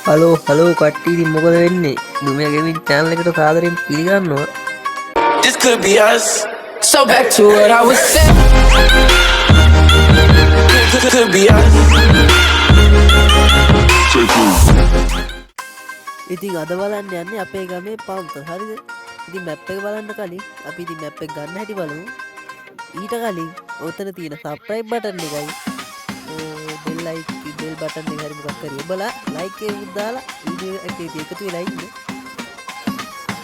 Hello කට්ටිය ඉතින් මොකද වෙන්නේ? දුමියා ගේමින් channel එකට සාදරයෙන් පිළිගන්නවා. This could be us. So back to what I was saying. Could be us. ඉතින් අද බලන්න යන්නේ අපේ ගමේ පවුත. හරිද? ඉතින් මැප් එක බලන්න කලින් අපි ඉතින් මැප් එක ගන්න හැටි බලමු. ඊට කලින් ඔතන තියෙන subscribe button එකයි bell button එක හරි මොකක් හරි ඔබලා like එකක් දාලා වීඩියෝ එකේ එකතු වෙලා ඉන්න.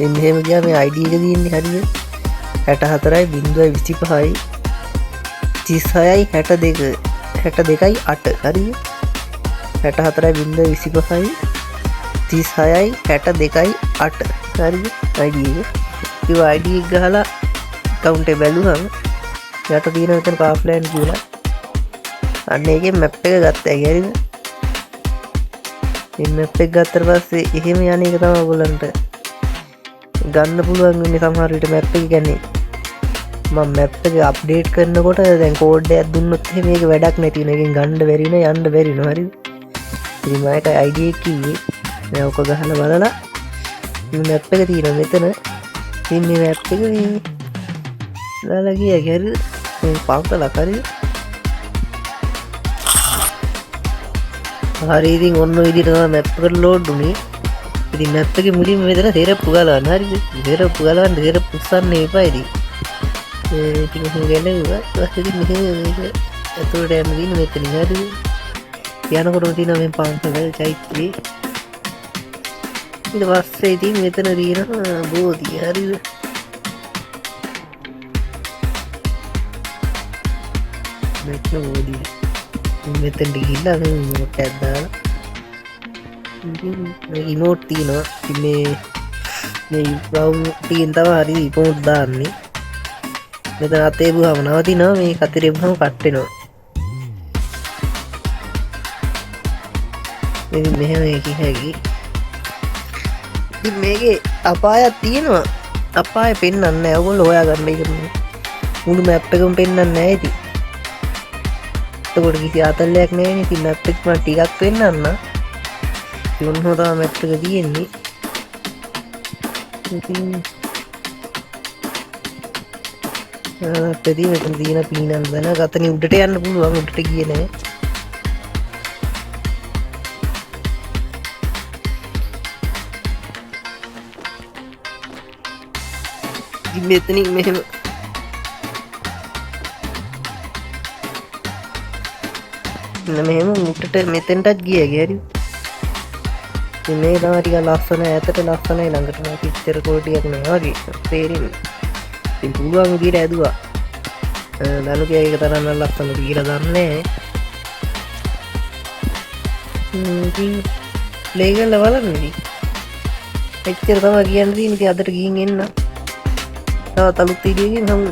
එන්න එහෙම ගියා මේ ID එක දින්නේ හරිද? 64යි 025යි 36යි 62 62යි 8 හරිද? 64යි 025යි 36යි 62යි 8 හරිද? ID එක. ඒ ID එක ගහලා account එක බැලුවම යට තියෙන මෙතන පාප්ලෑන් කියලා අන්න ඒකේ මැප් එක ගත්තා හරිද? මේ මැප් එක ගත්තට පස්සේ එහෙම යන එක තමයි ඔයගොල්ලන්ට ගන්න පුළුවන් වෙන්නේ. සමහර විට මැප් එක කියන්නේ මම මැප් එක අප්ඩේට් කරනකොට දැන් කෝඩ් එකක් දුන්නොත් එහෙම මේක වැඩක් නැති වෙන එකෙන් ගන්න බැරි නේ යන්න බැරි නෝ හරිද? ඉතින් මම ඒක ID එක කිව්වේ දැන් ඔක ගහලා බලලා මේ මැප් එක තියෙනවා මෙතන. ඉතින් මේ මැප් එක මේ දාලා ගියා හරිද? මේ පවුතලක් හරිද? හරි ඉතින් ඔන්න ඔය විදිහට තමයි මැප් එකට ලෝඩ් උනේ. ඉතින් මැප් එකේ මුලින්ම මෙතන තෙරප්පු ගලවන්න හරිද? තෙරප්පු ගලවන්න තෙරප්පු උස්සන්න එපා ඉතින්. ඉතින් මෙහෙම ගලවුවා. ඊට පස්සේ මෙහෙම මේක ඇතුළට යන්න දින මෙතන හරිද? යනකොට තියෙනවා මේ පන්සල චෛත්‍යය. ඊට පස්සේ ඉතින් මෙතන තියෙනවා බෝධිය හරිද? මෙතන බෝධිය. මෙතෙන්ට ගිහිල්ලා මේ නෝට් එකක් දාලා මේ ඉමෝට් තියෙනවා. ඉතින් මේ බ්‍රවුන් ටිකෙන් තමයි හරි ඉමෝට් දාන්නේ. මෙතන අතේ බුවම නවතිනවා. මේ කතරේ බුවම කට් වෙනවා. ඉතින් මෙහෙම එකක් හැකි. ඉතින් මේකේ අපායක් තියෙනවා. අපාය පෙන්වන්නේ නැහැ. ඔයගොල්ලෝ හොයාගන්න ඒක මුළු මැප් එකම පෙන්වන්නේ නැහැ ඉතින්. එතකොට කිසි ආතල්ලයක් නැහැ නේ. ඉතින් මැප් එක මම ටිකක් පෙන්නන්න. මොන හොදා මැප් එක තියෙන්නේ. ඉතින් මෙතන තියෙන පීනන් දන ගතන උඩට යන්න පුළුවන්. උඩට ගියේ නැහැ. ඉතින් මෙතනින් මෙහෙම මෙහෙම මුටට මෙතෙන්ටත් ගිය හරි. මේ තමයි ටික ලස්සන ඈතට ලස්සනයි ළඟට නම් පිච්චර කෝටියක් නෑ වගේ තේරෙන්නේ. ඉතින් පුළුවන් විදිහට ඇදුවා. දනුකේ ඒක තරම් ලස්සන කියලා දන්නේ නෑ. ඉතින් ප්ලේ කරලා බලන්න ඉතින්. එච්චර තමයි කියන්න තියෙන්නේ. ඉතින් අදට ගිහින් එන්න. තවත් අලුත් වීඩියෝ එකකින් හමු.